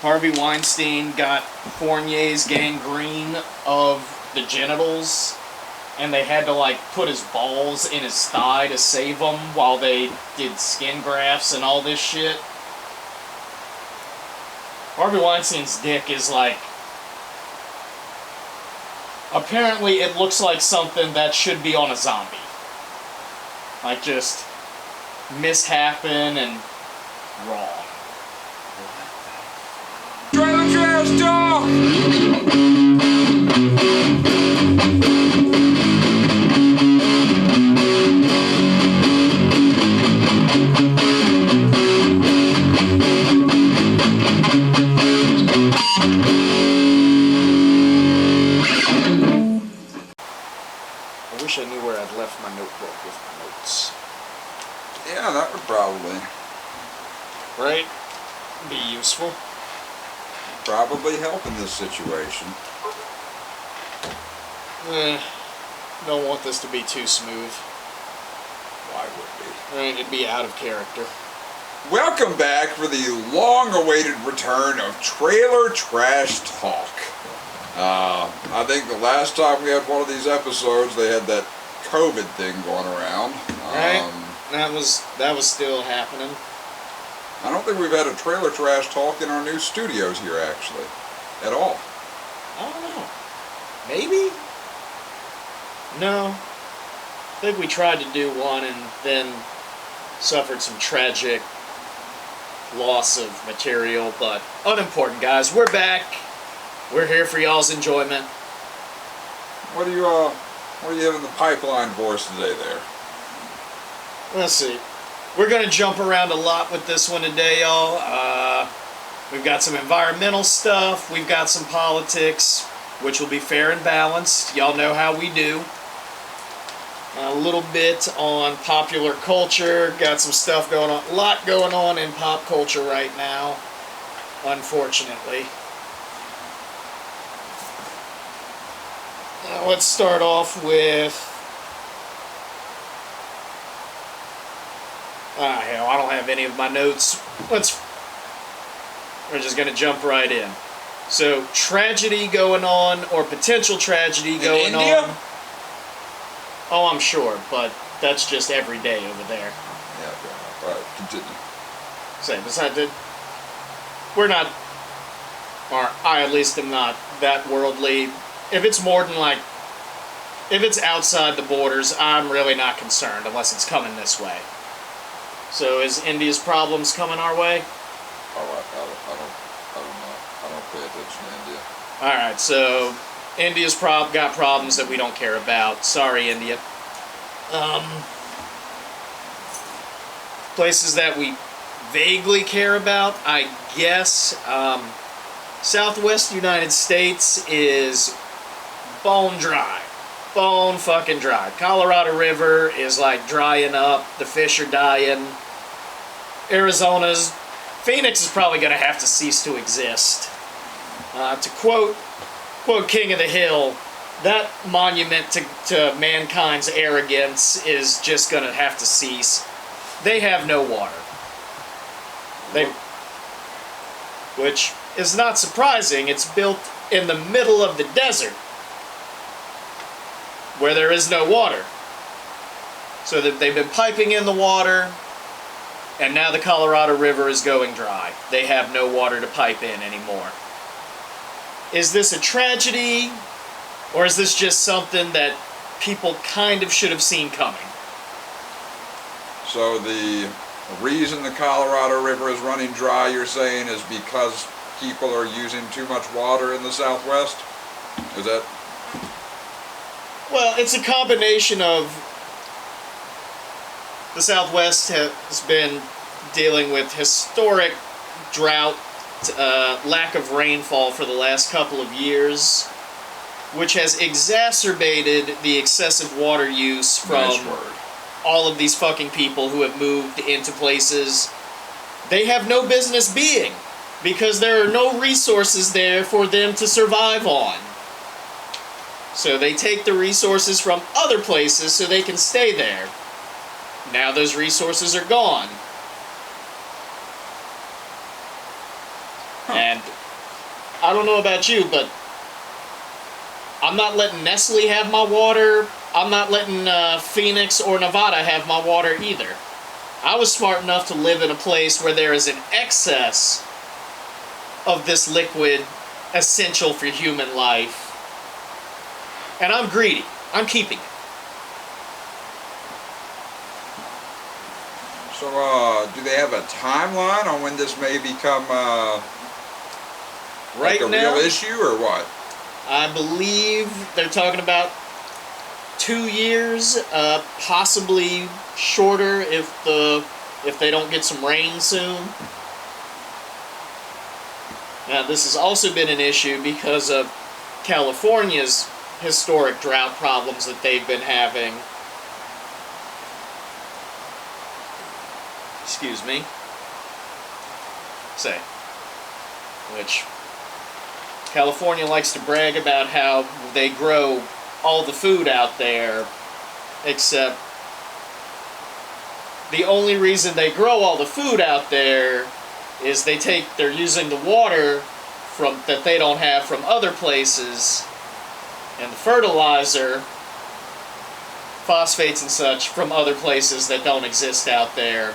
Harvey Weinstein got Fournier's gangrene of the genitals, and they had to like put his balls in his thigh to save him while they did skin grafts and all this shit. Harvey Weinstein's dick is like... Apparently it looks like something that should be on a zombie. Like just mishappen and wrong. Trailer Trash Talk! I wish I knew where I'd left my notebook with my notes. Yeah, that would probably Be useful. help in this situation. Don't want this to be too smooth. Why would we? It'd be out of character. Welcome back for the long-awaited return of Trailer Trash Talk. I think the last time we had one of these episodes, they had that COVID thing going around. Right? That was still happening. I don't think we've had a Trailer Trash Talk in our new studios here, actually, at all. I don't know. Maybe? No. I think we tried to do one and then suffered some tragic loss of material, but unimportant, guys. We're back. We're here for y'all's enjoyment. What do you have in the pipeline for us today there? Let's see. We're going to jump around a lot with this one today, y'all. We've got some environmental stuff. We've got some politics, which will be fair and balanced. Y'all know how we do. A little bit on popular culture. Got some stuff going on. A lot going on in pop culture right now, unfortunately. Let's start off with... hell, I don't have any of my notes. We're just going to jump right in. So, tragedy going on, or potential tragedy going on. India? Oh, I'm sure, but that's just every day over there. Yeah, alright, continue. Say, besides that, we're not, or I at least am not that worldly. If it's more than like, if it's outside the borders, I'm really not concerned unless it's coming this way. So is India's problems coming our way? Alright, I don't pay attention to India. Alright, so India's got problems that we don't care about. Sorry, India. Places that we vaguely care about, I guess. Southwest United States is bone dry. Bone fucking dry. Colorado River is like drying up. The fish are dying. Phoenix is probably going to have to cease to exist. To quote King of the Hill, that monument to mankind's arrogance is just going to have to cease. They have no water. Which is not surprising. It's built in the middle of the desert, where there is no water. So that they've been piping in the water, and now the Colorado River is going dry. They have no water to pipe in anymore. Is this a tragedy, or is this just something that people kind of should have seen coming? So the reason the Colorado River is running dry, you're saying, is because people are using too much water in the Southwest? Is that... Well, it's a combination of the Southwest has been dealing with historic drought, lack of rainfall for the last couple of years, which has exacerbated the excessive water use from all of these fucking people who have moved into places they have no business being, because there are no resources there for them to survive on. So they take the resources from other places so they can stay there. Now those resources are gone. And I don't know about you, but I'm not letting Nestle have my water. I'm not letting Phoenix or Nevada have my water either. I was smart enough to live in a place where there is an excess of this liquid essential for human life. And I'm greedy. I'm keeping it. So, do they have a timeline on when this may become like a now, real issue, or what? I believe they're talking about 2 years, possibly shorter if they don't get some rain soon. Now, this has also been an issue because of California's historic drought problems that they've been having. Excuse me. Which California likes to brag about how they grow all the food out there, except the only reason they grow all the food out there is they're using the water that they don't have from other places, and the fertilizer, phosphates and such, from other places that don't exist out there.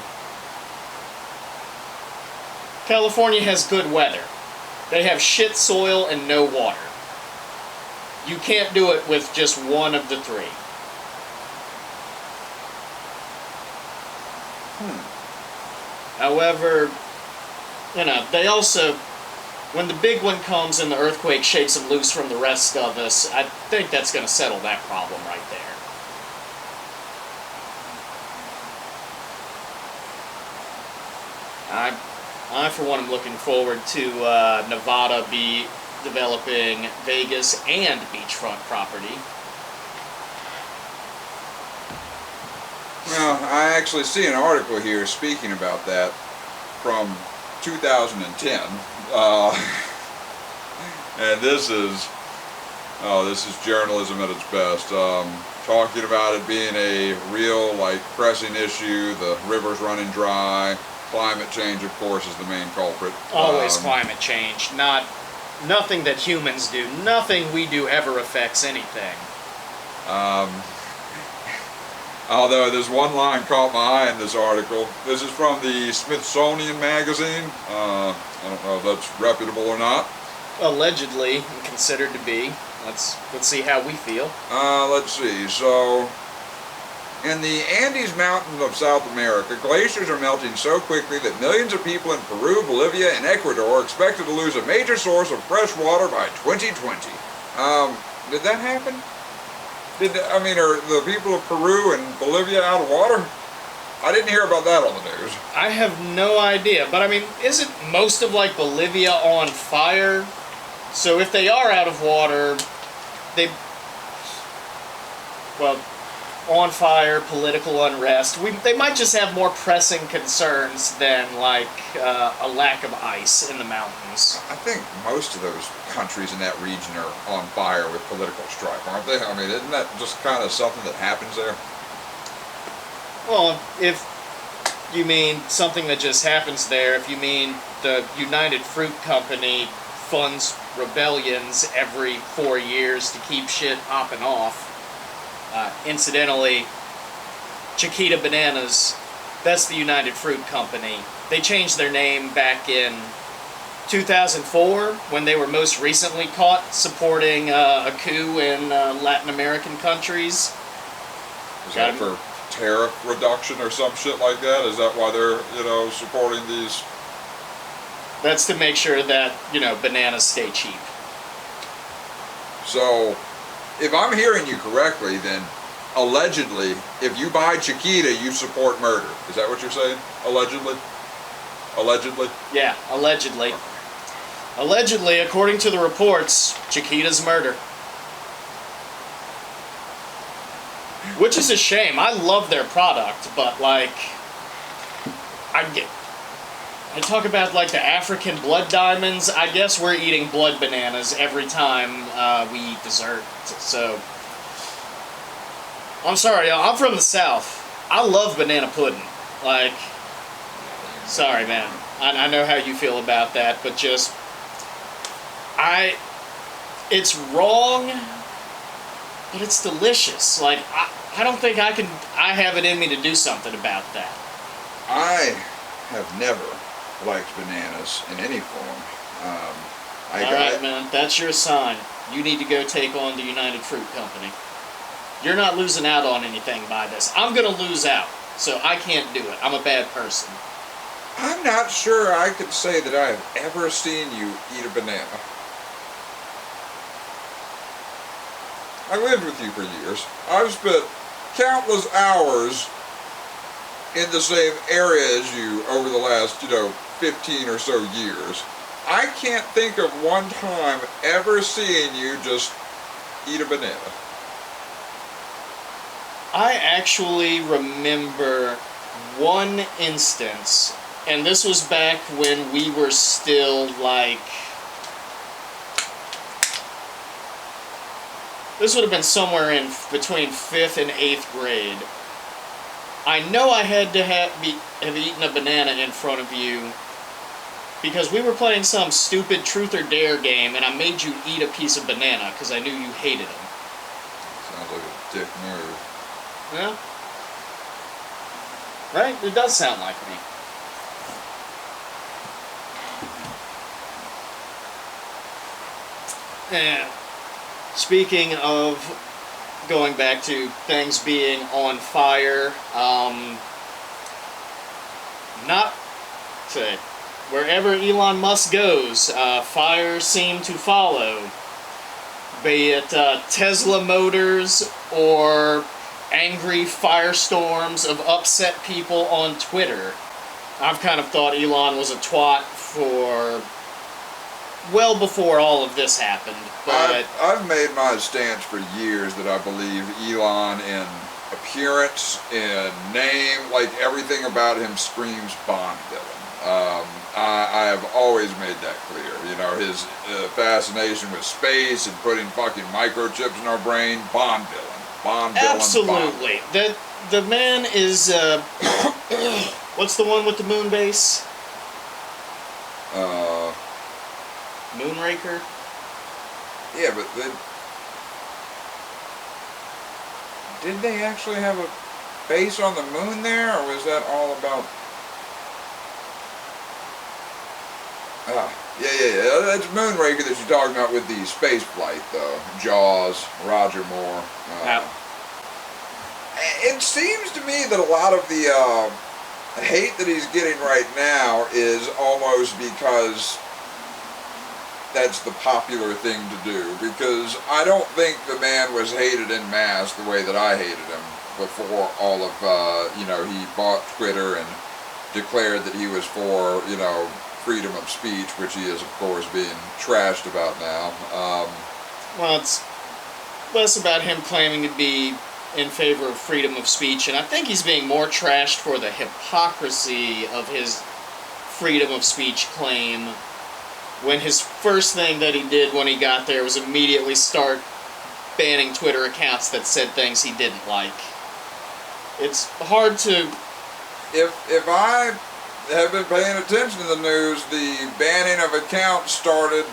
California has good weather. They have shit soil and no water. You can't do it with just one of the three. However, they also, when the big one comes and the earthquake shakes them loose from the rest of us, I think that's going to settle that problem right there. I for one, am looking forward to Nevada be developing Vegas and beachfront property. Well, I actually see an article here speaking about that from 2010, and this is journalism at its best. Talking about it being a real, pressing issue. The river's running dry. Climate change, of course, is the main culprit. Always climate change. Nothing that humans do. Nothing we do ever affects anything. Although there's one line caught my eye in this article. This is from the Smithsonian Magazine. I don't know if that's reputable or not. Allegedly considered to be. Let's see how we feel. Let's see. So, in the Andes Mountains of South America, glaciers are melting so quickly that millions of people in Peru, Bolivia, and Ecuador are expected to lose a major source of fresh water by 2020. Did that happen? Are the people of Peru and Bolivia out of water? I didn't hear about that on the news. I have no idea, but isn't most of Bolivia on fire? So if they are out of water, on fire, political unrest, they might just have more pressing concerns than a lack of ice in the mountains. I think most of those countries in that region are on fire with political strife, aren't they? Isn't that just kind of something that happens there? Well, if you mean something that just happens there, if you mean the United Fruit Company funds rebellions every 4 years to keep shit popping off. Incidentally, Chiquita Bananas, that's the United Fruit Company. They changed their name back in 2004 when they were most recently caught supporting a coup in Latin American countries. Is that for tariff reduction or some shit like that? Is that why they're, supporting these? That's to make sure that, bananas stay cheap. So, if I'm hearing you correctly, then allegedly, if you buy Chiquita, you support murder. Is that what you're saying? Allegedly? Allegedly? Yeah, allegedly. Allegedly, according to the reports, Chiquita's murder. Which is a shame. I love their product, but I talk about the African blood diamonds. I guess we're eating blood bananas every time we eat dessert. So, I'm sorry, y'all. I'm from the South. I love banana pudding. Sorry, man. I know how you feel about that, but just it's wrong, but it's delicious. Like I don't think I have it in me to do something about that. I have never liked bananas in any form. Alright, man, that's your sign. You need to go take on the United Fruit Company. You're not losing out on anything by this. I'm gonna lose out, so I can't do it. I'm a bad person. I'm not sure I could say that I have ever seen you eat a banana. I lived with you for years. I've spent countless hours in the same area as you over the last, 15 or so years. I can't think of one time ever seeing you just eat a banana. I actually remember one instance, and this was back when we were still like... This would have been somewhere in between 5th and 8th grade. I know I had to have eaten a banana in front of you because we were playing some stupid truth or dare game, and I made you eat a piece of banana because I knew you hated them. Sounds like a dick move. Yeah. Right? It does sound like me. And speaking of going back to things being on fire, not to wherever Elon Musk goes, fires seem to follow. Be it Tesla Motors or angry firestorms of upset people on Twitter. I've kind of thought Elon was a twat for well before all of this happened, but I've made my stance for years that I believe Elon in appearance, in name, like everything about him screams Bond villain. I have always made that clear. His fascination with space and putting fucking microchips in our brain, Bond villain. Bond villain. Absolutely. Bond. The man is what's the one with the moon base? Moonraker? Yeah, but did they actually have a base on the moon there, or was that all about... Yeah, that's Moonraker that you're talking about with the space flight, though. Jaws, Roger Moore. It seems to me that a lot of the hate that he's getting right now is almost because that's the popular thing to do, because I don't think the man was hated en masse the way that I hated him before all of, he bought Twitter and declared that he was for, freedom of speech, which he is, of course, being trashed about now. Well, it's less about him claiming to be in favor of freedom of speech, and I think he's being more trashed for the hypocrisy of his freedom of speech claim, when his first thing that he did when he got there was immediately start banning Twitter accounts that said things he didn't like. It's hard to... If I have been paying attention to the news, the banning of accounts started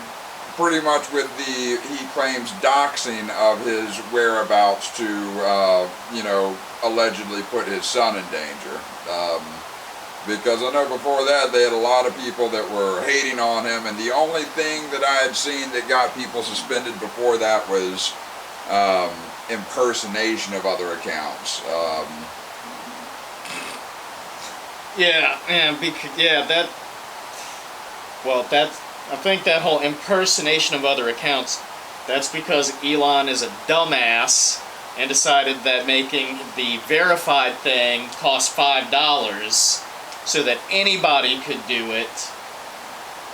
pretty much with he claims doxing of his whereabouts to, allegedly put his son in danger. Because I know before that they had a lot of people that were hating on him, and the only thing that I had seen that got people suspended before that was impersonation of other accounts. I think that whole impersonation of other accounts, that's because Elon is a dumbass and decided that making the verified thing cost $5 so that anybody could do it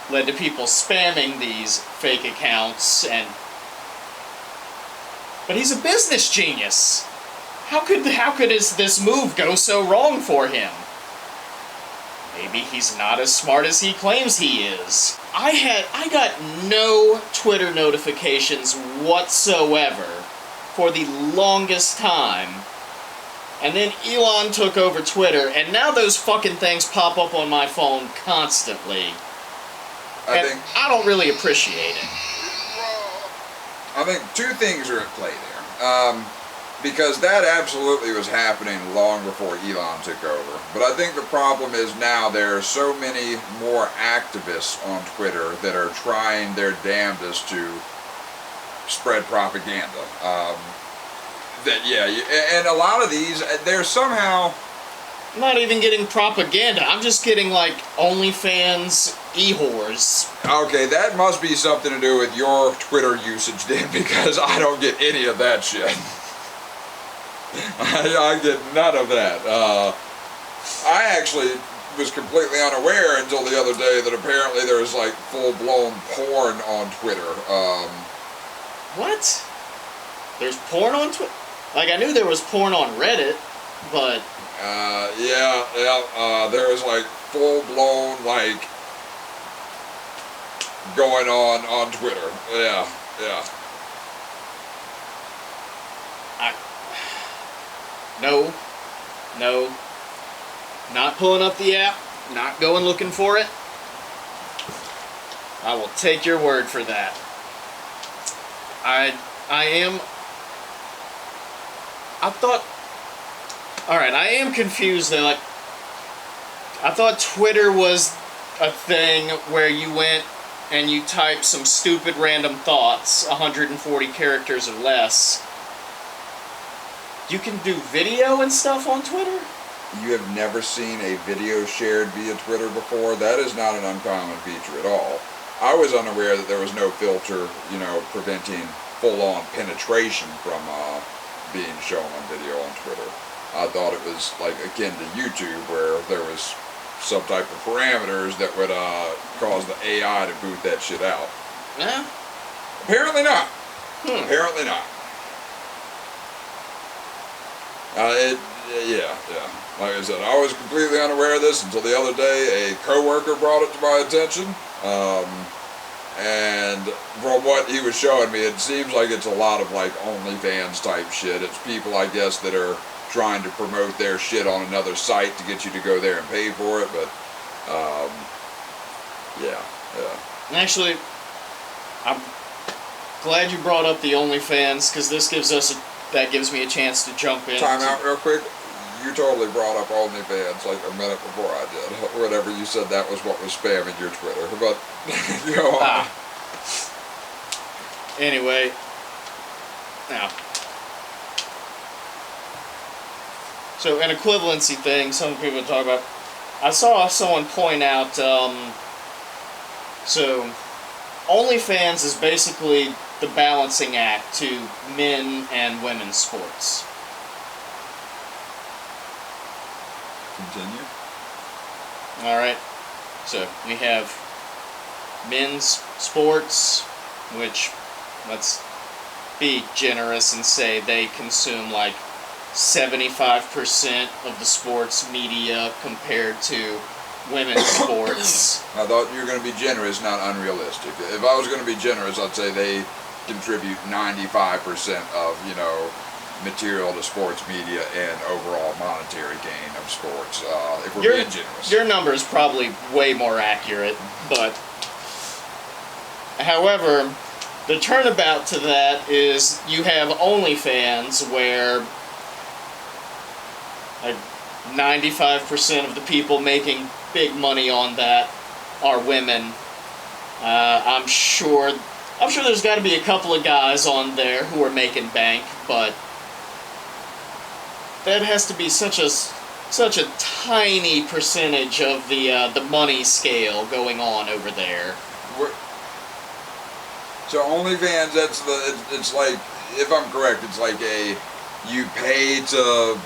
led to people spamming these fake accounts. But he's a business genius. How could this move go so wrong for him? Maybe he's not as smart as he claims he is. I got no Twitter notifications whatsoever for the longest time And then Elon took over Twitter, and now those fucking things pop up on my phone constantly. And I don't really appreciate it. I think two things are at play there. Because that absolutely was happening long before Elon took over. But I think the problem is now there are so many more activists on Twitter that are trying their damnedest to spread propaganda. And a lot of these, they're somehow... I'm not even getting propaganda. I'm just getting, like, OnlyFans e-whores. Okay, that must be something to do with your Twitter usage then, because I don't get any of that shit. I get none of that. I actually was completely unaware until the other day that apparently there's, like, full-blown porn on Twitter. What? There's porn on Twitter? Like, I knew there was porn on Reddit, but... there was, like, full-blown, like, going on Twitter. Yeah. No. Not pulling up the app, not going looking for it. I will take your word for that. I am confused though. Like, I thought Twitter was a thing where you went and you typed some stupid random thoughts, 140 characters or less. You can do video and stuff on Twitter? You have never seen a video shared via Twitter before? That is not an uncommon feature at all. I was unaware that there was no filter, preventing full-on penetration from being shown on video on Twitter. I thought it was like akin to YouTube, where there was some type of parameters that would cause the AI to boot that shit out. Yeah. Apparently not. Apparently not. Yeah. Like I said, I was completely unaware of this until the other day. A coworker brought it to my attention. And from what he was showing me, it seems like it's a lot of like OnlyFans type shit. It's people, I guess, that are trying to promote their shit on another site to get you to go there and pay for it. But yeah. Actually, I'm glad you brought up the OnlyFans, because this gives me a chance to jump in. Time out real quick. You totally brought up OnlyFans like a minute before I did. Whatever you said, that was what was spamming your Twitter. But go on. Anyway, now, so an equivalency thing. Some people talk about. I saw someone point out. So, OnlyFans is basically the balancing act to men and women's sports. Continue. Alright, so we have men's sports, which, let's be generous and say they consume like 75% of the sports media compared to women's sports. I thought you were going to be generous, not unrealistic. If I was going to be generous, I'd say they contribute 95% of, material to sports media and overall monetary gain of sports, if we're being generous. Your number is probably way more accurate, but however, the turnabout to that is you have OnlyFans, where like 95% of the people making big money on that are women. I'm sure there's got to be a couple of guys on there who are making bank, but that has to be such a tiny percentage of the money scale going on over there. So OnlyFans, it's like, if I'm correct, it's like you pay to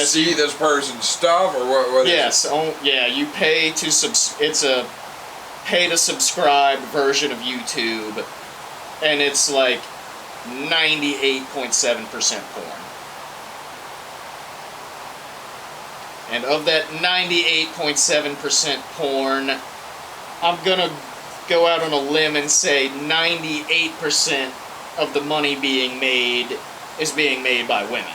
see this person's stuff, or what? Yes, you pay to it's a pay to subscribe version of YouTube, and it's like 98.7% porn. And of that 98.7% porn, I'm gonna go out on a limb and say 98% of the money being made is being made by women.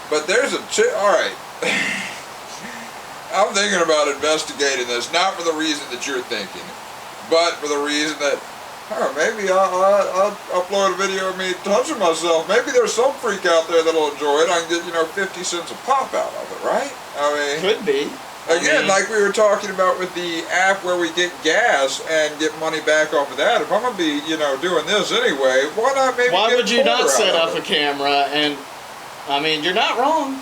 But there's a all right. I'm thinking about investigating this, not for the reason that you're thinking, but for the reason that, maybe I'll upload a video of me touching myself. Maybe there's some freak out there that'll enjoy it. I can get 50 cents a pop out of it, right? I mean, Could be. again, like we were talking about with the app where we get gas and get money back off of that. If I'm gonna be doing this anyway, why not maybe? Why get would you $1 not set out up of a it? camera? And I mean, you're not wrong.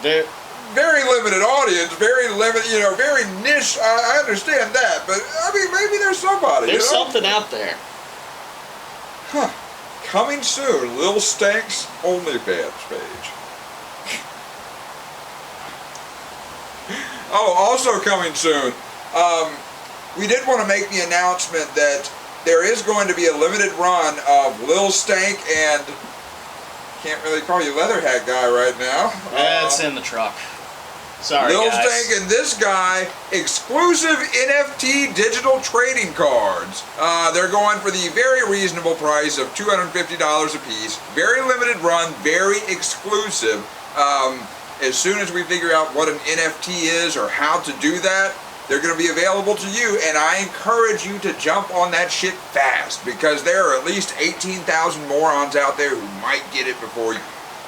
There, Very limited audience, very limited, very niche. I understand that, but I mean, maybe there's somebody. there's something out there. Huh. Coming soon, Lil Stank's OnlyFans page. Oh, also coming soon. We did want to make the announcement that there is going to be a limited run of Lil Stank and can't really call you Leather Hat Guy right now. That's in the truck. Sorry, Lil guys. Stank and this guy, exclusive NFT digital trading cards. They're going for the very reasonable price of $250 a piece. Very limited run, very exclusive. As soon as we figure out what an NFT is or how to do that, they're going to be available to you, and I encourage you to jump on that shit fast because there are at least 18,000 morons out there who might get it before you.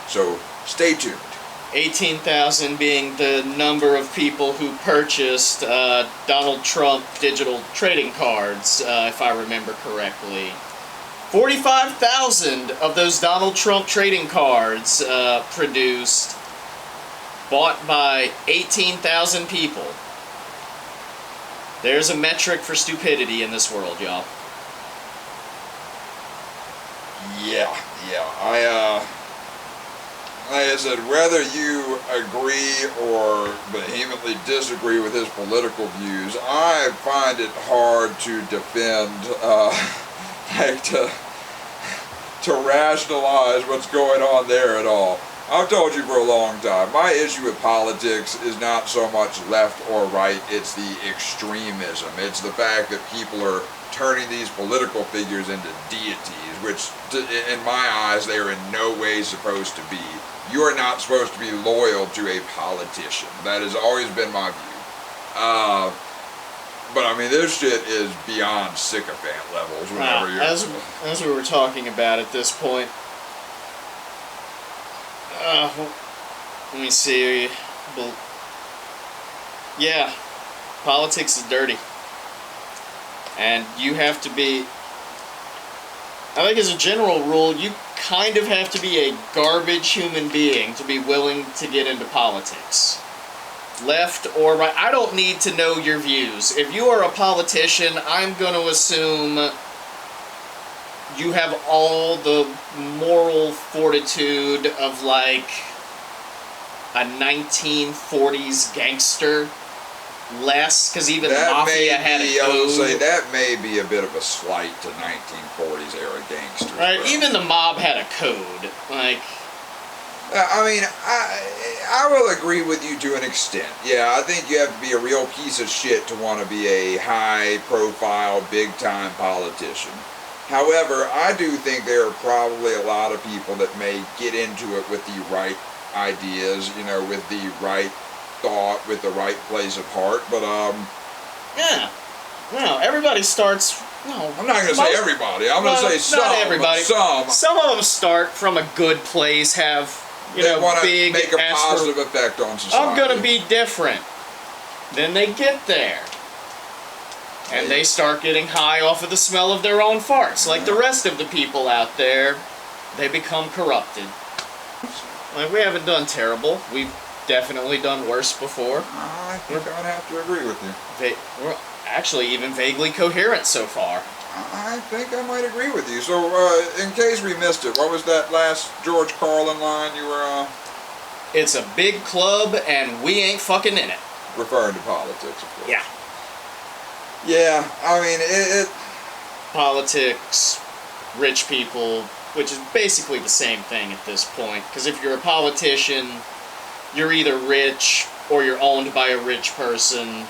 So stay tuned. 18,000 being the number of people who purchased Donald Trump digital trading cards, if I remember correctly. 45,000 of those Donald Trump trading cards produced, bought by 18,000 people. There's a metric for stupidity in this world, y'all. Yeah. Like I said, whether you agree or vehemently disagree with his political views, I find it hard to defend, to rationalize what's going on there at all. I've told you for a long time, my issue with politics is not so much left or right, it's the extremism. It's the fact that people are turning these political figures into deities, which in my eyes they are in no way supposed to be. You are not supposed to be loyal to a politician. That has always been my view. But I mean, this shit is beyond sycophant levels. Whenever you're as we were talking about at this point, let me see. Yeah, politics is dirty, and you have to be. I think as a general rule, you kind of have to be a garbage human being to be willing to get into politics. Left or right, I don't need to know your views. If you are a politician, I'm going to assume you have all the moral fortitude of like a 1940s gangster. Less, because even the mafia had a code. I would say that may be a bit of a slight to 1940s era gangsters. Right, even the mob had a code. Like, I mean, I will agree with you to an extent. Yeah, I think you have to be a real piece of shit to want to be a high-profile, big-time politician. However, I do think there are probably a lot of people that may get into it with the right ideas, with the right thought, with the right place of heart, but yeah, no, everybody starts. No, I'm not going to say everybody. I'm going to say some. Not everybody. Some. Some of them start from a good place, have they want to big make a positive effect on society. I'm going to be different. Then they get there, and they start getting high off of the smell of their own farts, like the rest of the people out there. They become corrupted. Like, we haven't done terrible. We've definitely done worse before. I think I'd have to agree with you. We're actually even vaguely coherent so far. I think I might agree with you. So, in case we missed it, what was that last George Carlin line you were It's a big club, and we ain't fucking in it. referring to politics, of course? Yeah. Yeah, I mean, it Politics, rich people, which is basically the same thing at this point. Because if you're a politician, you're either rich or you're owned by a rich person.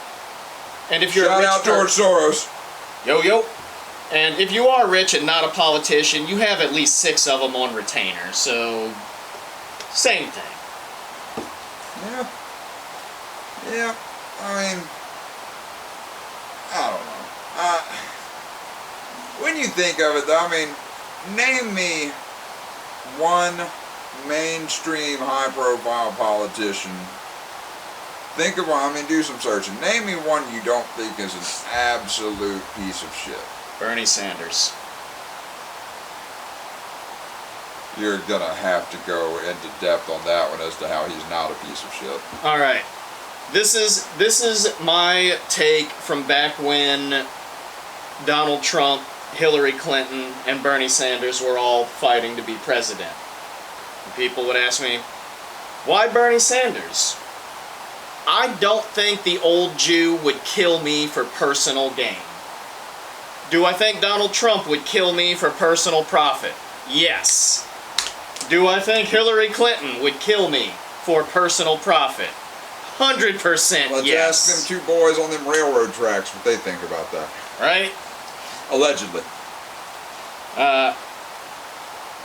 And if you're shout a rich out George Soros. Yo. And if you are rich and not a politician, you have at least 6 of them on retainer. So Same thing. Yeah. Yeah. I mean, I don't know. When you think of it, though, I mean, name me one mainstream high-profile politician. Think of one. I mean, do some searching. Name me one you don't think is an absolute piece of shit. Bernie Sanders. You're gonna have to go into depth on that one as to how he's not a piece of shit. All right. This is my take from back when Donald Trump, Hillary Clinton, and Bernie Sanders were all fighting to be president. And people would ask me, why Bernie Sanders? I don't think the old Jew would kill me for personal gain. Do I think Donald Trump would kill me for personal profit? Yes. Do I think Hillary Clinton would kill me for personal profit? 100% Let's yes. ask them two boys on them railroad tracks what they think about that. Right? Allegedly.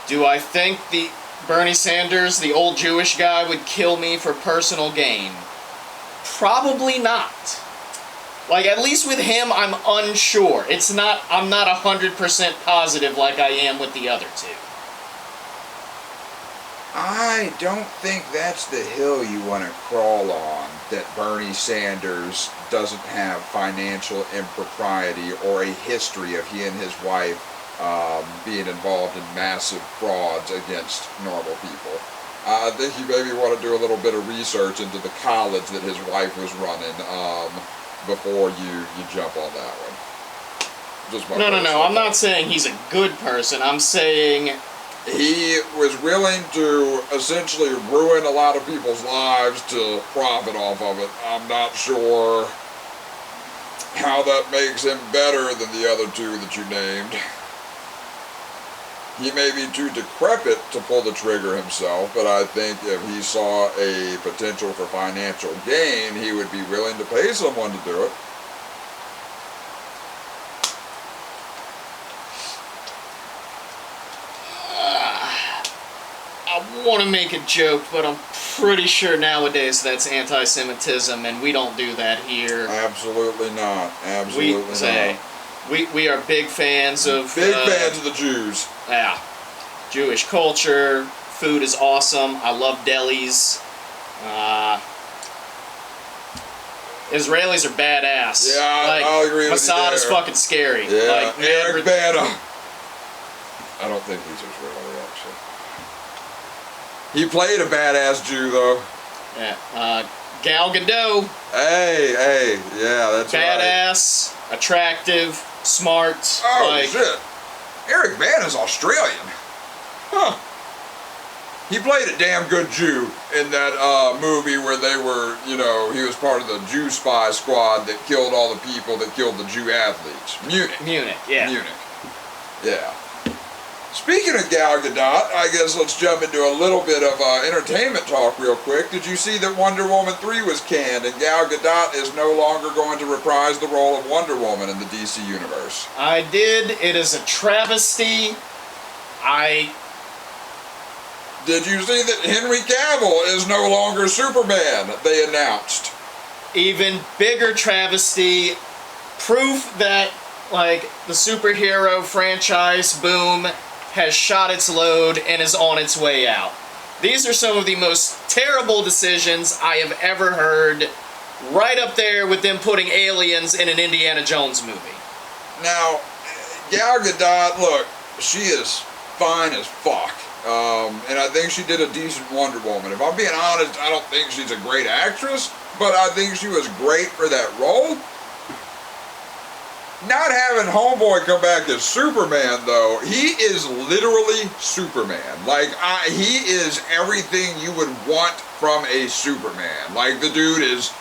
Do I think the Bernie Sanders, the old Jewish guy, would kill me for personal gain? Probably not. Like, at least with him, I'm unsure. I'm not 100% positive like I am with the other two. I don't think that's the hill you want to crawl on, that Bernie Sanders doesn't have financial impropriety or a history of he and his wife being involved in massive frauds against normal people. I think you maybe want to do a little bit of research into the college that his wife was running before you jump on that one. Just my No. I'm not saying he's a good person. I'm saying he was willing to essentially ruin a lot of people's lives to profit off of it. I'm not sure how that makes him better than the other two that you named. He may be too decrepit to pull the trigger himself, but I think if he saw a potential for financial gain, he would be willing to pay someone to do it. I want to make a joke, but I'm pretty sure nowadays that's anti-Semitism, and we don't do that here. Absolutely not. Absolutely not. We are big fans of... Big fans of the Jews. Yeah. Jewish culture. Food is awesome. I love delis. Israelis are badass. Yeah, like, I'll agree with you Mossad is there. fucking scary. Yeah, like, Eric Bana. I don't think he's Israeli, actually. He played a badass Jew, though. Yeah. Gal Gadot. Hey, yeah, that's badass, right. Attractive, smart. Oh, shit. Eric Bana's Australian. Huh. He played a damn good Jew in that movie where they were, he was part of the Jew spy squad that killed all the people that killed the Jew athletes. Munich, yeah. Yeah. Speaking of Gal Gadot, I guess let's jump into a little bit of entertainment talk real quick. Did you see that Wonder Woman 3 was canned and Gal Gadot is no longer going to reprise the role of Wonder Woman in the DC Universe? I did. It is a travesty. Did you see that Henry Cavill is no longer Superman, they announced? Even bigger travesty. Proof that, the superhero franchise boom has shot its load and is on its way out. These are some of the most terrible decisions I have ever heard, right up there with them putting aliens in an Indiana Jones movie. Now, Gal Gadot, look, she is fine as fuck. And I think she did a decent Wonder Woman. If I'm being honest, I don't think she's a great actress, but I think she was great for that role. Not having Homeboy come back as Superman, though, he is literally Superman. He is everything you would want from a Superman. The dude is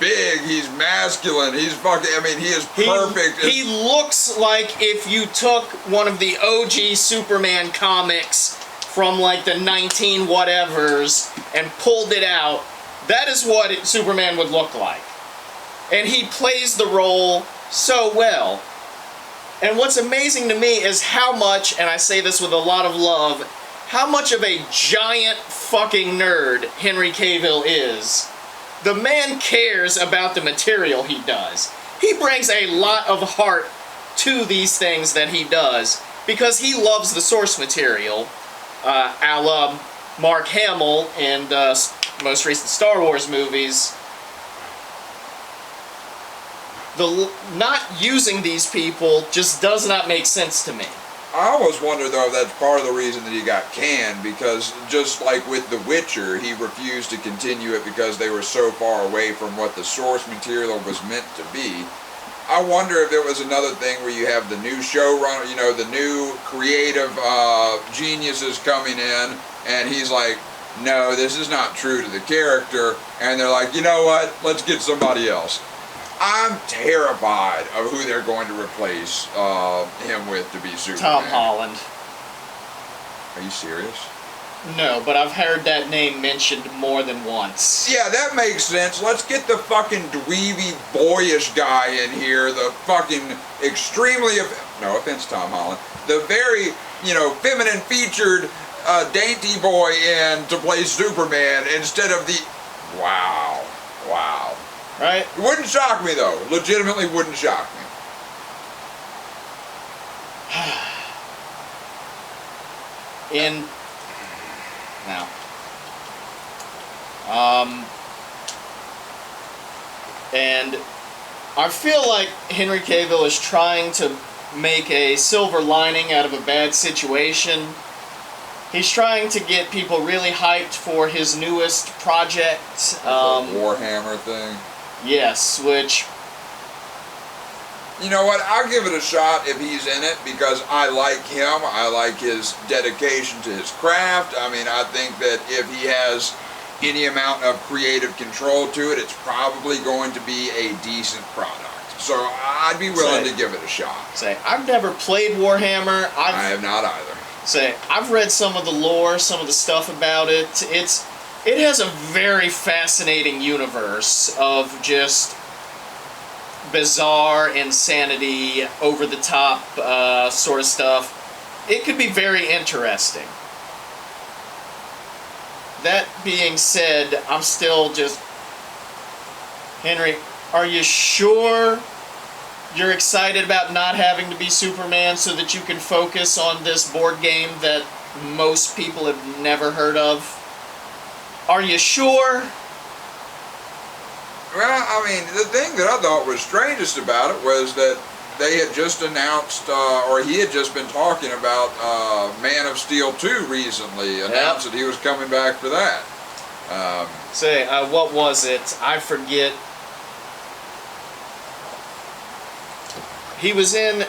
big, he's masculine, he's fucking, he is perfect. He looks like if you took one of the OG Superman comics from the 19 whatevers and pulled it out. That is what Superman would look like. And he plays the role so well. And what's amazing to me is how much, and I say this with a lot of love, how much of a giant fucking nerd Henry Cavill is. The man cares about the material he does. He brings a lot of heart to these things that he does because he loves the source material, a la Mark Hamill in the most recent Star Wars movies. The not using these people just does not make sense to me. I always wonder, though, if that's part of the reason that he got canned, because just like with The Witcher, he refused to continue it because they were so far away from what the source material was meant to be. I wonder if there was another thing where you have the new showrunner, you know, the new creative geniuses coming in, and he's like, no, this is not true to the character, and they're like, you know what, let's get somebody else. I'm terrified of who they're going to replace him with to be Superman. Tom Holland. Are you serious? No, but I've heard that name mentioned more than once. Yeah, that makes sense. Let's get the fucking dweeby, boyish guy in here. The fucking extremely, no offense, Tom Holland, the very, feminine featured dainty boy in to play Superman instead of the, wow. Right? It wouldn't shock me, though. Legitimately wouldn't shock me. Now. And I feel like Henry Cavill is trying to make a silver lining out of a bad situation. He's trying to get people really hyped for his newest project. The Warhammer thing. Yes, which... You know what? I'll give it a shot if he's in it because I like him. I like his dedication to his craft. I mean, I think that if he has any amount of creative control to it, it's probably going to be a decent product. So I'd be willing to give it a shot. I've never played Warhammer. I have not either. I've read some of the lore, some of the stuff about it. It has a very fascinating universe of just bizarre insanity, over-the-top sort of stuff. It could be very interesting. That being said, I'm still just... Henry, are you sure you're excited about not having to be Superman so that you can focus on this board game that most people have never heard of? Are you sure? Well, I mean, the thing that I thought was strangest about it was that they had just announced, or he had just been talking about Man of Steel 2 recently, announced that he was coming back for that. What was it? I forget. He was in,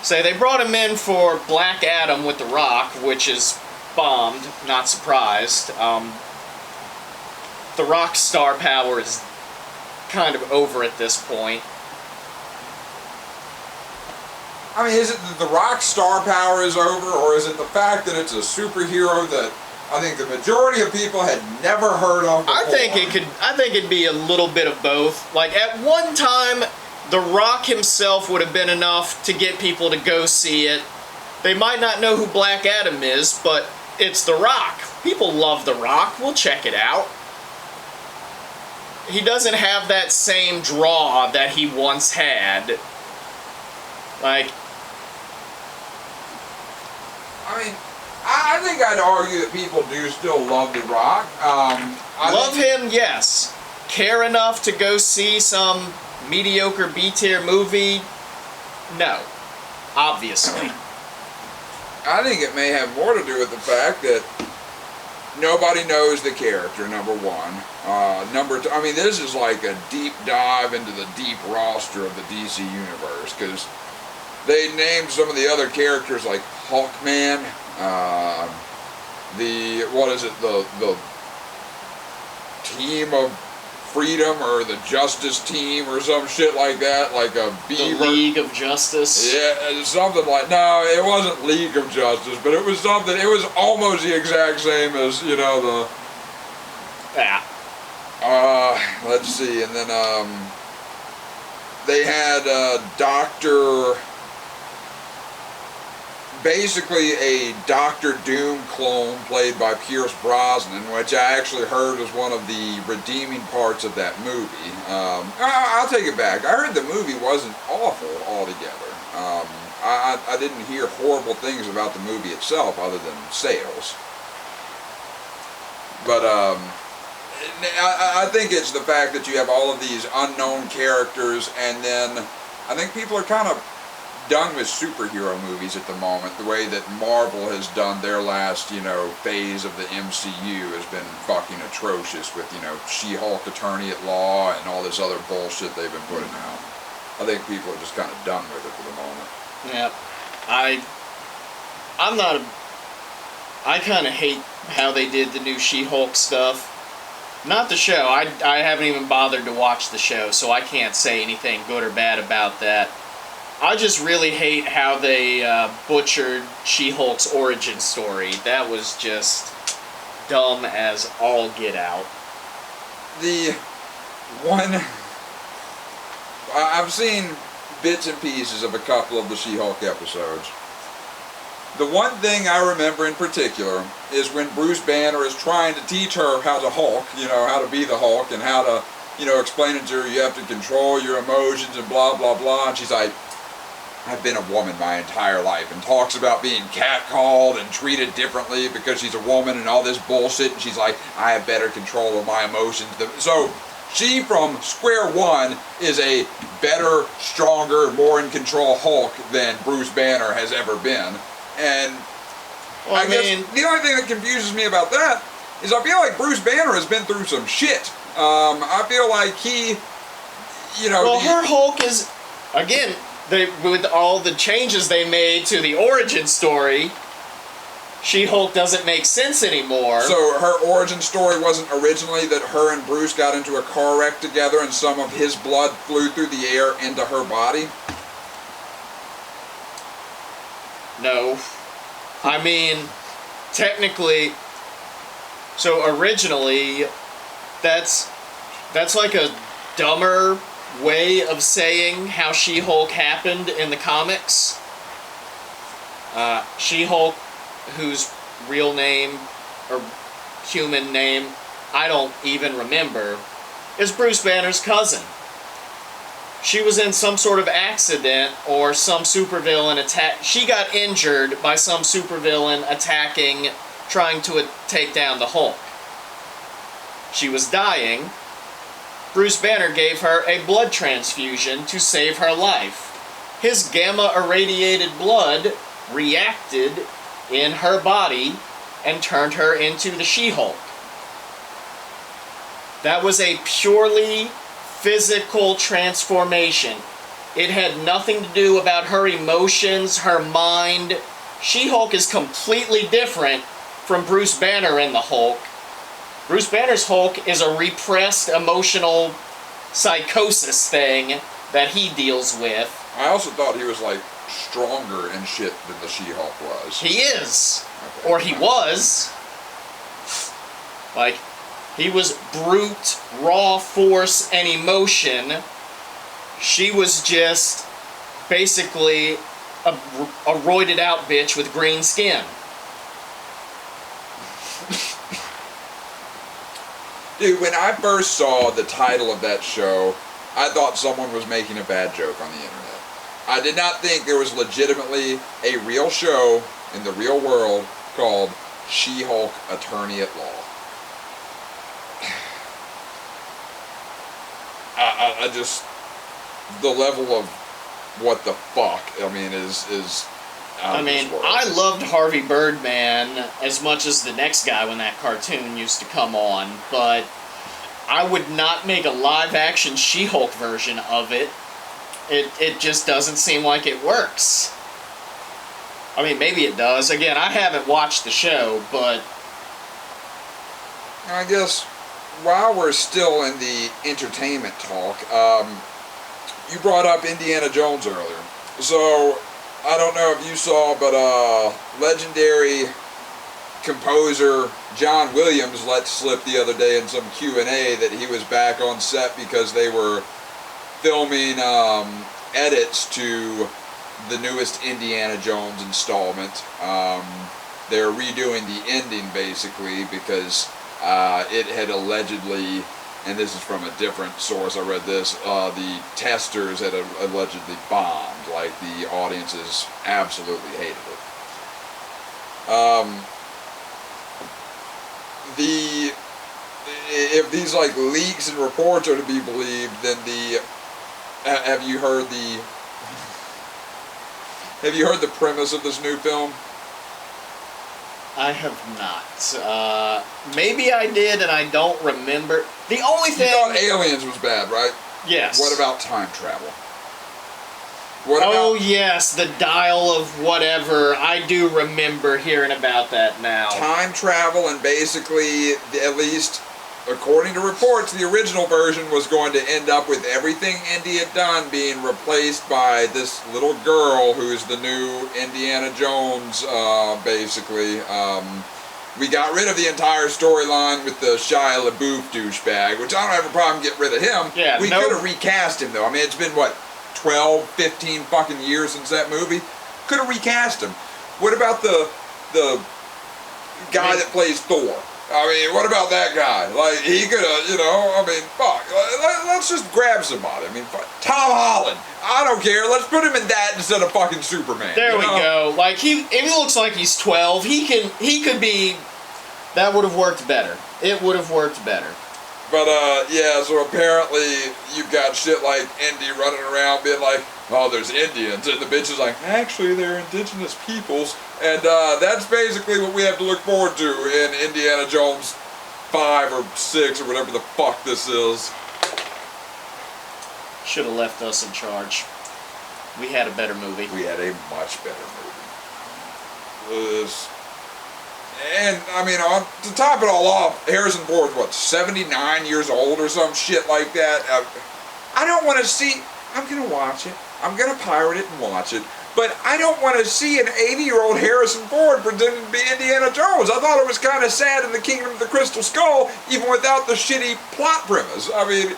they brought him in for Black Adam with The Rock, which is bombed, not surprised. The Rock star power is kind of over at this point. I mean, is it that the Rock star power is over, or is it the fact that it's a superhero that I think the majority of people had never heard of before? I think it'd be a little bit of both. Like, at one time, The Rock himself would have been enough to get people to go see it. They might not know who Black Adam is, but it's The Rock. People love The Rock. We'll check it out. He doesn't have that same draw that he once had. Like... I mean, I think I'd argue that people do still love The Rock. Love him, yes. Care enough to go see some mediocre B-tier movie? No. Obviously. I think it may have more to do with the fact that nobody knows the character, number one. Number two, I mean, this is like a deep dive into the deep roster of the DC Universe, because they named some of the other characters like Hawkman, the Team of Freedom, or the Justice Team, or some shit like that, like a beaver. The League of Justice? Yeah, something like, no, it wasn't League of Justice, but it was something, it was almost the exact same as, the... Yeah. Let's see, and then, they had, basically a Doctor Doom clone played by Pierce Brosnan, which I actually heard was one of the redeeming parts of that movie. I'll take it back. I heard the movie wasn't awful altogether. I didn't hear horrible things about the movie itself other than sales. But I think it's the fact that you have all of these unknown characters, and then I think people are kind of done with superhero movies at the moment. The way that Marvel has done their last, phase of the MCU has been fucking atrocious with, She-Hulk Attorney at Law and all this other bullshit they've been putting out. I think people are just kind of done with it for the moment. Yeah, I'm not a... I kind of hate how they did the new She-Hulk stuff. Not the show. I haven't even bothered to watch the show, so I can't say anything good or bad about that. I just really hate how they butchered She-Hulk's origin story. That was just dumb as all get out. The one... I've seen bits and pieces of a couple of the She-Hulk episodes. The one thing I remember in particular is when Bruce Banner is trying to teach her how to Hulk, how to be the Hulk, and how to, explaining to her you have to control your emotions and blah, blah, blah. And she's like, I've been a woman my entire life, and talks about being catcalled and treated differently because she's a woman and all this bullshit. And she's like, I have better control of my emotions. So she, from square one, is a better, stronger, more in control Hulk than Bruce Banner has ever been. And I guess the only thing that confuses me about that is I feel like Bruce Banner has been through some shit. I feel like he, Well, her Hulk is, again, with all the changes they made to the origin story, She-Hulk doesn't make sense anymore. So her origin story wasn't originally that her and Bruce got into a car wreck together and some of his blood flew through the air into her body? No. I mean, technically, so originally, that's like a dumber way of saying how She-Hulk happened in the comics. She-Hulk, whose real name, or human name, I don't even remember, is Bruce Banner's cousin. She was in some sort of accident or some supervillain attack. She got injured by some supervillain attacking, trying to take down the Hulk. She was dying. Bruce Banner gave her a blood transfusion to save her life. His gamma-irradiated blood reacted in her body and turned her into the She-Hulk. That was a purely physical transformation. It had nothing to do about her emotions, her mind. She-Hulk is completely different from Bruce Banner in the Hulk. Bruce Banner's Hulk is a repressed emotional psychosis thing that he deals with. I also thought he was like stronger and shit than the She-Hulk was. He is. Okay. Or he was. Like, he was brute, raw force and emotion. She was just basically a roided out bitch with green skin. Dude, when I first saw the title of that show, I thought someone was making a bad joke on the internet. I did not think there was legitimately a real show in the real world called She-Hulk Attorney at Law. I just, the level of what the fuck, I mean, is out of this world. I loved Harvey Birdman as much as the next guy when that cartoon used to come on, but I would not make a live-action She-Hulk version of it. It just doesn't seem like it works. I mean, maybe it does. Again, I haven't watched the show, but I guess while we're still in the entertainment talk, you brought up Indiana Jones earlier. So, I don't know if you saw, but legendary composer John Williams let slip the other day in some Q&A that he was back on set because they were filming edits to the newest Indiana Jones installment. They're redoing the ending basically because it had allegedly, and this is from a different source, I read this, the testers had allegedly bombed, like the audiences absolutely hated it. If these like leaks and reports are to be believed, then have you heard the premise of this new film? I have not. Maybe I did and I don't remember. The only thing... You thought Aliens was bad, right? Yes. What about time travel? Yes, the dial of whatever. I do remember hearing about that now. Time travel, and basically, at least according to reports, the original version was going to end up with everything Indy had done being replaced by this little girl who's the new Indiana Jones, basically. We got rid of the entire storyline with the Shia LaBeouf douchebag, which I don't have a problem getting rid of him. Yeah, we could have recast him, though. I mean, it's been, what, 12, 15 fucking years since that movie? Could have recast him. What about the guy that plays Thor? I mean, what about that guy? Like, he could have, I mean, fuck. Let's just grab somebody. I mean, Tom Holland. I don't care. Let's put him in that instead of fucking Superman. There we go. Like, if he looks like he's 12, he could be... That would have worked better. It would have worked better. But, yeah, so apparently you've got shit like Indy running around being like, oh, there's Indians, and the bitch is like, actually, they're indigenous peoples, and that's basically what we have to look forward to in Indiana Jones 5 or 6 or whatever the fuck this is. Should have left us in charge. We had a better movie. We had a much better movie. And, I mean, to top it all off, Harrison Ford's, what, 79 years old or some shit like that? I don't want to see... I'm going to watch it. I'm going to pirate it and watch it. But I don't want to see an 80-year-old Harrison Ford pretending to be Indiana Jones. I thought it was kind of sad in the Kingdom of the Crystal Skull, even without the shitty plot premise. I mean...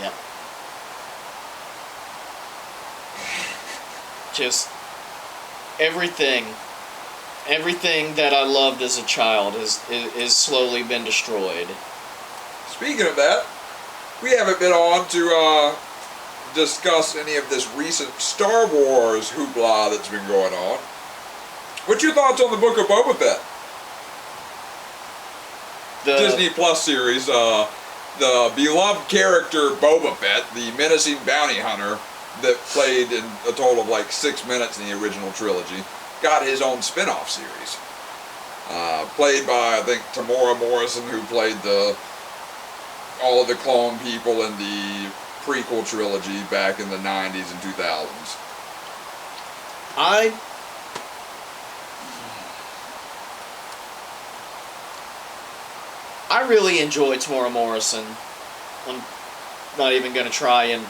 Yep. Just everything that I loved as a child is slowly been destroyed. Speaking of that, we haven't been on to discuss any of this recent Star Wars hoopla that's been going on. What's your thoughts on the Book of Boba Fett? The Disney Plus series, the beloved character Boba Fett, the menacing bounty hunter that played in a total of like 6 minutes in the original trilogy, got his own spin-off series. Played by, I think, Tamora Morrison, who played all of the clone people in the prequel trilogy back in the 90s and 2000s. I really enjoy Tamora Morrison. I'm not even going to try and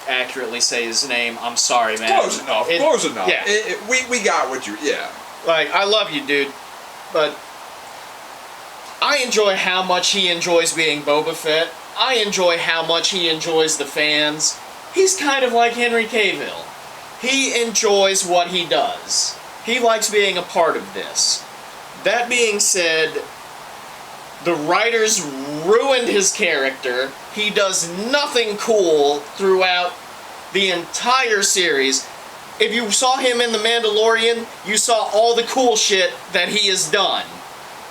accurately say his name. I'm sorry, man. Close enough. Close enough. Yeah. We got what you... Yeah. Like, I love you, dude. But I enjoy how much he enjoys being Boba Fett. I enjoy how much he enjoys the fans. He's kind of like Henry Cavill. He enjoys what he does. He likes being a part of this. That being said, the writers ruined his character. He does nothing cool throughout the entire series. If you saw him in The Mandalorian, you saw all the cool shit that he has done.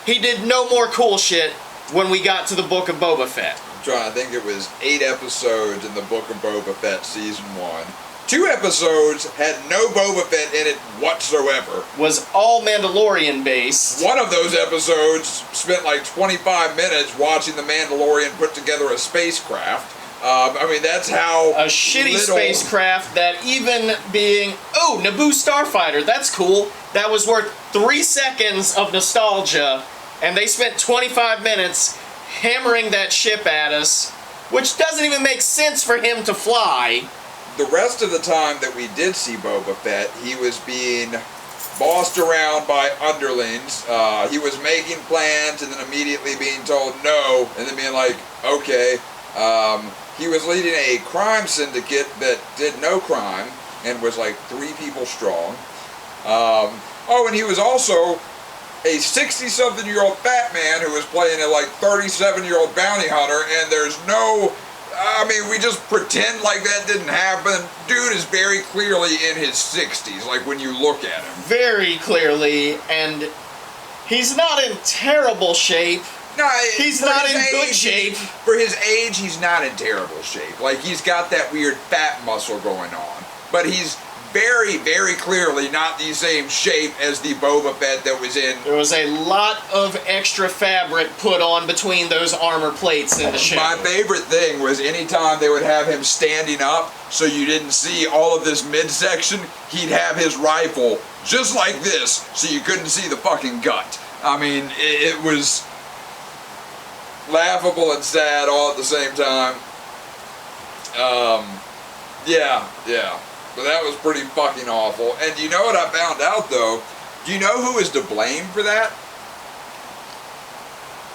He did no more cool shit when we got to the Book of Boba Fett. I'm trying to think, it was 8 episodes in the Book of Boba Fett Season 1. 2 episodes had no Boba Fett in it whatsoever. Was all Mandalorian based. One of those episodes spent like 25 minutes watching the Mandalorian put together a spacecraft. I mean, that's how a shitty spacecraft that even being, oh, Naboo Starfighter, that's cool. That was worth 3 seconds of nostalgia, and they spent 25 minutes hammering that ship at us, which doesn't even make sense for him to fly. The rest of the time that we did see Boba Fett, he was being bossed around by underlings. He was making plans and then immediately being told no, and then being like, okay, he was leading a crime syndicate that did no crime and was like 3 people strong. Oh, and he was also a 60-something-year-old fat man who was playing a like 37-year-old bounty hunter, and there's no, I mean, we just pretend like that didn't happen. Dude is very clearly in his 60s, like when you look at him. Very clearly, and he's not in terrible shape. No, He's for not his in good age, shape. For his age, he's not in terrible shape. Like, he's got that weird fat muscle going on. But he's very, very clearly not the same shape as the Boba Fett that was in. There was a lot of extra fabric put on between those armor plates in the show. My favorite thing was anytime they would have him standing up so you didn't see all of this midsection, he'd have his rifle just like this so you couldn't see the fucking gut. I mean, it was laughable and sad all at the same time. Yeah. But that was pretty fucking awful. And do you know what I found out, though? Do you know who is to blame for that?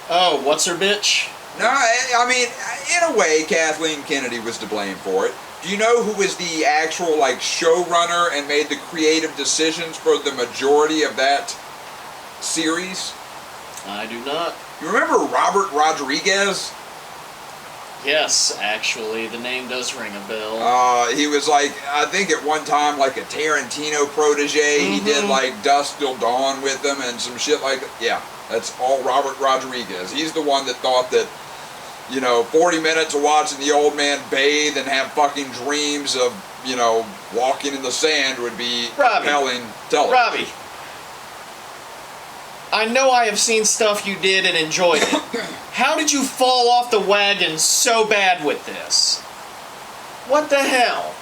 Oh, what's her bitch? No, I mean, in a way, Kathleen Kennedy was to blame for it. Do you know who was the actual, like, showrunner and made the creative decisions for the majority of that series? I do not. You remember Robert Rodriguez? Yes, actually, the name does ring a bell. He was like, I think at one time like a Tarantino protege. He did like Dusk Till Dawn with them and some shit like that. Yeah, that's all Robert Rodriguez. He's the one that thought that, 40 minutes of watching the old man bathe and have fucking dreams of, walking in the sand would be compelling television. Robbie, I know I have seen stuff you did and enjoyed it. How did you fall off the wagon so bad with this? What the hell?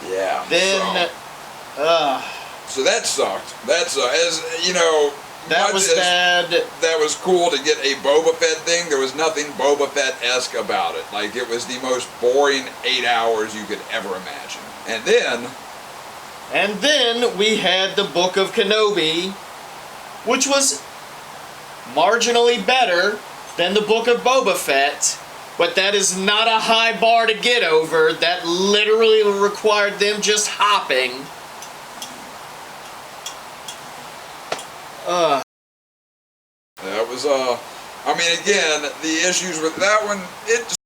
Yeah. Then, So that sucked. That's as you know. that was bad. That was cool to get a Boba Fett thing. There was nothing Boba Fett-esque about it. Like, it was the most boring 8 hours you could ever imagine. And then we had the Book of Kenobi, which was marginally better than the Book of Boba Fett, but that is not a high bar to get over. That literally required them just hopping. that was, I mean, again, the issues with that one, it just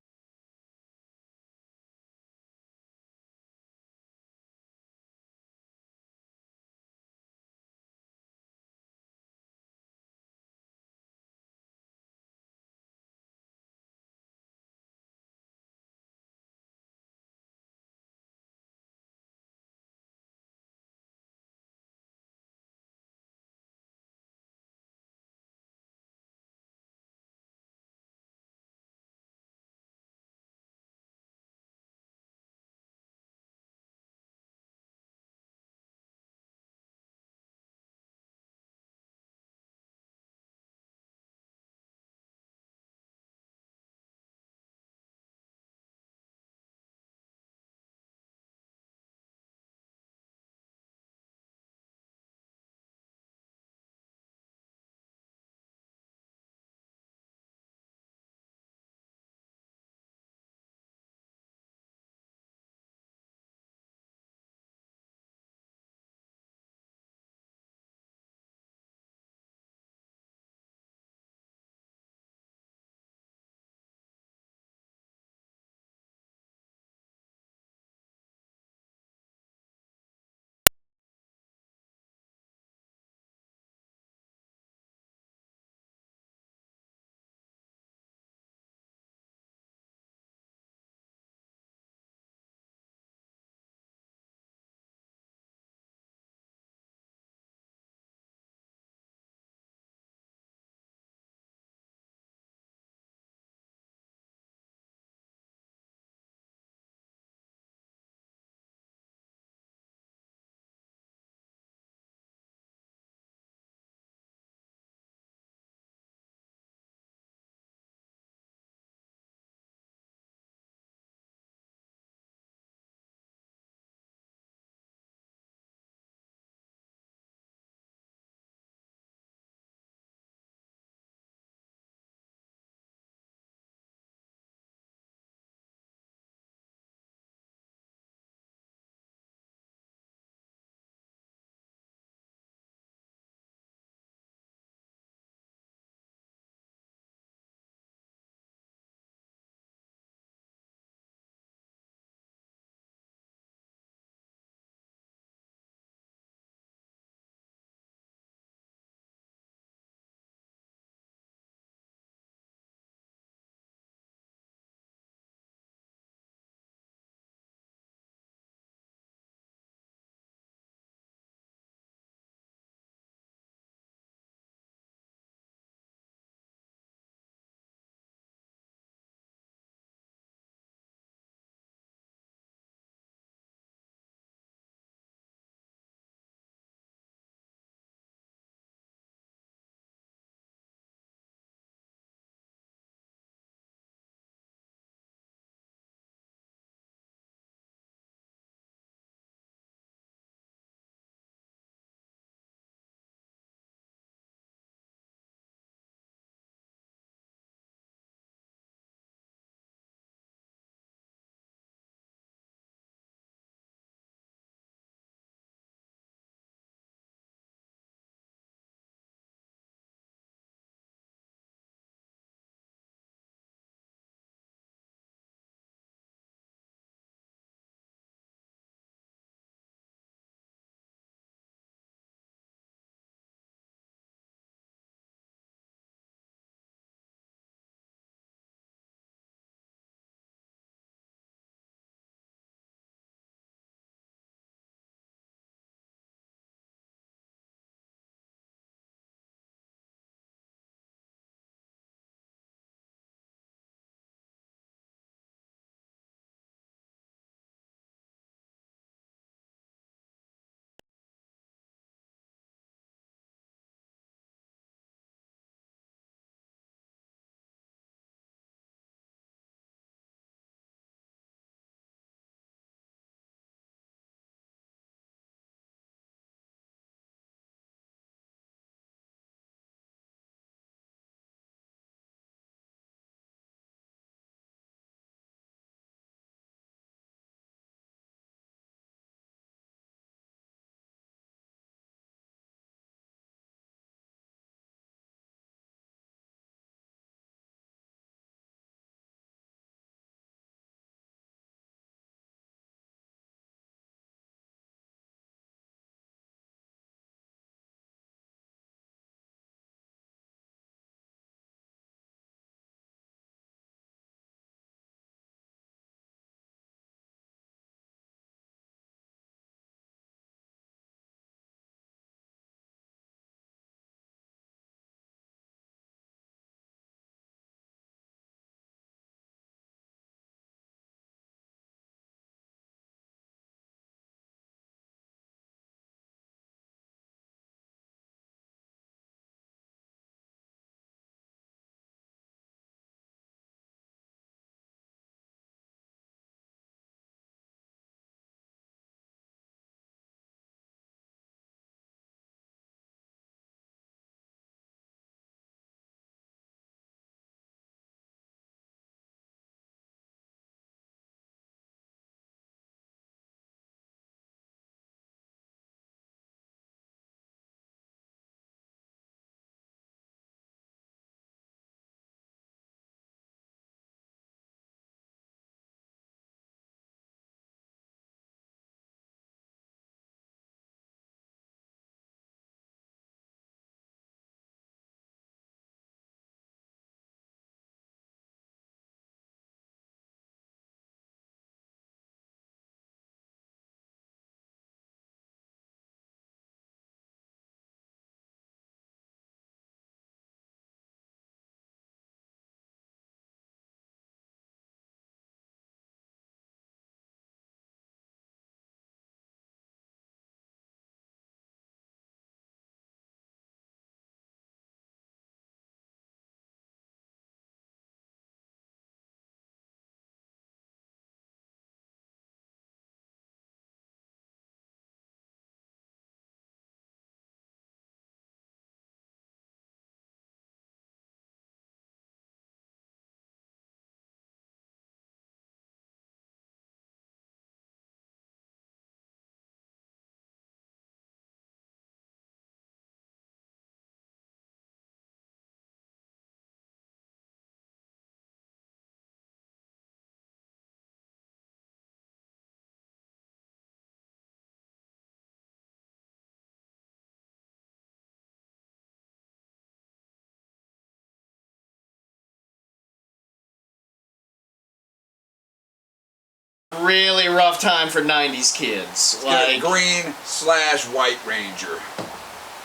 really rough time for 90s kids. Like Like, green/white Ranger.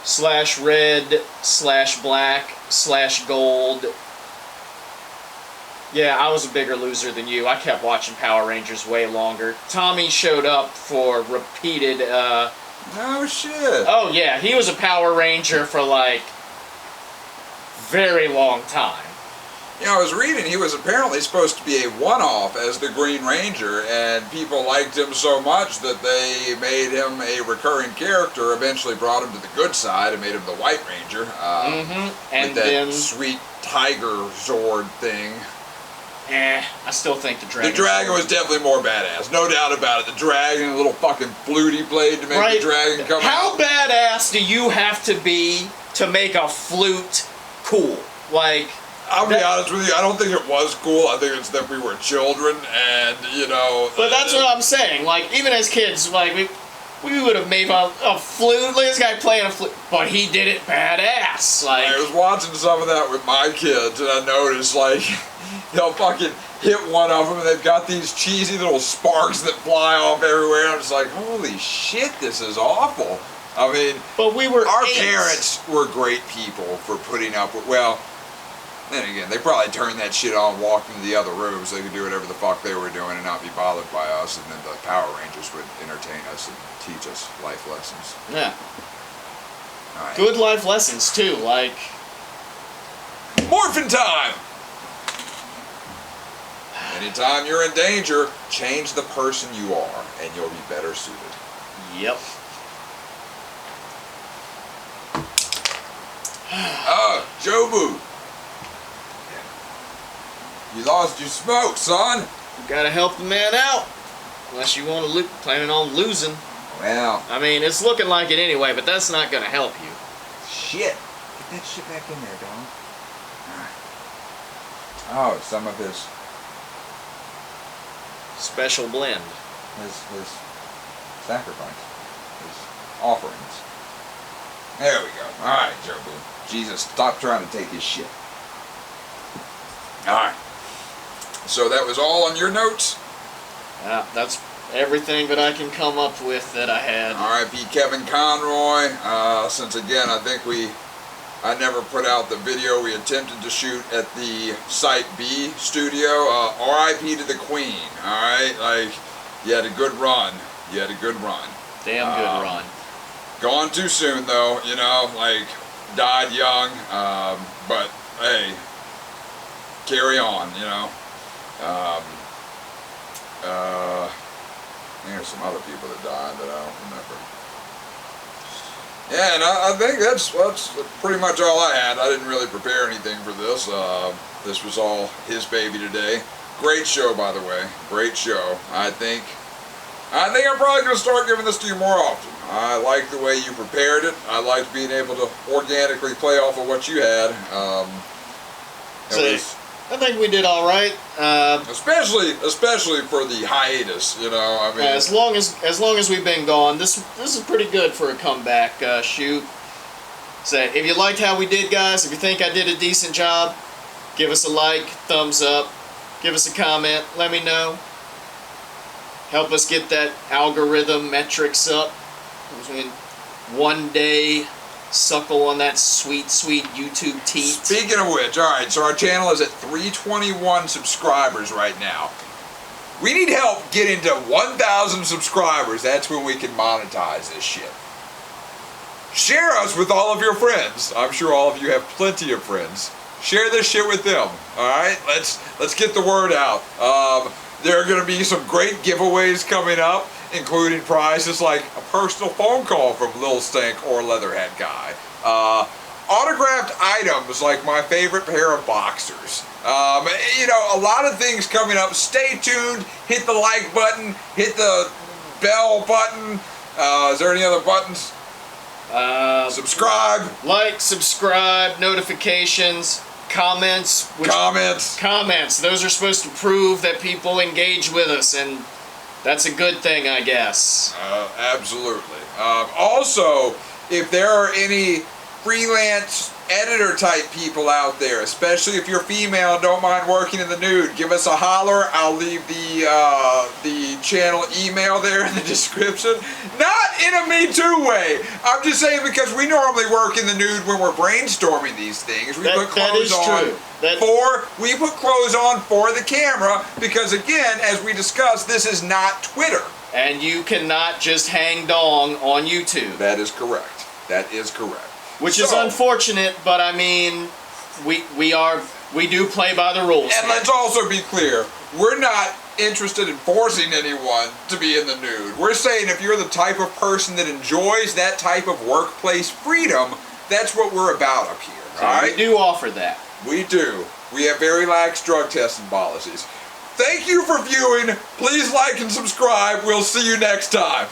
/red/black/gold. Yeah, I was a bigger loser than you. I kept watching Power Rangers way longer. Tommy showed up for repeated, Oh shit. oh yeah, he was a Power Ranger for like very long time. You know, I was reading he was apparently supposed to be a one-off as the Green Ranger, and people liked him so much that they made him a recurring character, eventually brought him to the good side and made him the White Ranger. And with that then, sweet tiger Zord thing. I still think the dragon. The dragon was definitely more badass, no doubt about it. The dragon, a little fucking flute he played to make the dragon come How out. badass do you have to be to make a flute cool? Like, I'll be honest with you, I don't think it was cool. I think it's that we were children and, you know... but that's what I'm saying. Like, even as kids, like, we would have made a flute. Look at this guy playing a flute. But he did it badass. Like, I was watching some of that with my kids, and I noticed, like, they'll fucking hit one of them, and they've got these cheesy little sparks that fly off everywhere. I'm just like, holy shit, this is awful. I mean, but we were our 8. parents were great people for putting up with, well, then again, they probably turned that shit on, walked into the other rooms, so they could do whatever the fuck they were doing and not be bothered by us, and then the Power Rangers would entertain us and teach us life lessons. Yeah. All right. Good life lessons, too. Like, Morphin' time! Anytime you're in danger, change the person you are, and you'll be better suited. yep. Jobu! You lost your smoke, son! Gotta help the man out. Unless you want to planning on losing. Well, I mean, it's looking like it anyway, but that's not gonna help you. shit. Get that shit back in there, dog. Oh, some of his Special blend. his sacrifice, his offerings. There we go. All right, Jobu. Jesus, stop trying to take his shit. All right. So that was all on your notes. That's everything that I can come up with that I had. R.I.P. Kevin Conroy. Since again, I think I never put out the video we attempted to shoot at the Site B studio. R.I.P. to the Queen. All right, like you had a good run. You had a good run. Damn good run. Gone too soon though. You know, like died young. But hey, carry on. You know. There's some other people that died that I don't remember. Yeah, and I think that's pretty much all I had. I didn't really prepare anything for this. This was all his baby today. Great show, by the way. Great show. I think I'm probably going to start giving this to you more often. I like the way you prepared it. I liked being able to organically play off of what you had. I think we did all right. Especially for the hiatus, you know. I mean, As long as we've been gone, this is pretty good for a comeback shoot. So if you liked how we did, guys, if you think I did a decent job, give us a like, thumbs up, give us a comment, let me know. Help us get that algorithm metrics up. One day suckle on that sweet YouTube teat. Speaking of which, alright, so our channel is at 321 subscribers right now. We need help getting to 1,000 subscribers. That's when we can monetize this shit. Share us with all of your friends. I'm sure all of you have plenty of friends. Share this shit with them. Alright, let's get the word out. There are going to be some great giveaways coming up, including prizes like a personal phone call from Lil Stink or Leatherhead Guy. Autographed items like my favorite pair of boxers. You know, a lot of things coming up. Stay tuned. Hit the like button. Hit the bell button. Is there any other buttons? Subscribe. Like, subscribe, notifications, comments. Comments. Those are supposed to prove that people engage with us, and that's a good thing, I guess. Absolutely. Also, if there are any freelance editor type people out there, especially if you're female and don't mind working in the nude, give us a holler. I'll leave the channel email there in the description. Not in a Me Too way. I'm just saying because we normally work in the nude when we're brainstorming these things. We put clothes on. We put clothes on for the camera because, again, as we discussed, this is not Twitter. And you cannot just hang dong on YouTube. That is correct. That is correct. Which is unfortunate, but I mean, we do play by the rules. And let's also be clear, we're not interested in forcing anyone to be in the nude. We're saying if you're the type of person that enjoys that type of workplace freedom, that's what we're about up here. So all right? We do offer that. We do. We have very lax drug testing policies. Thank you for viewing. Please like and subscribe. We'll see you next time.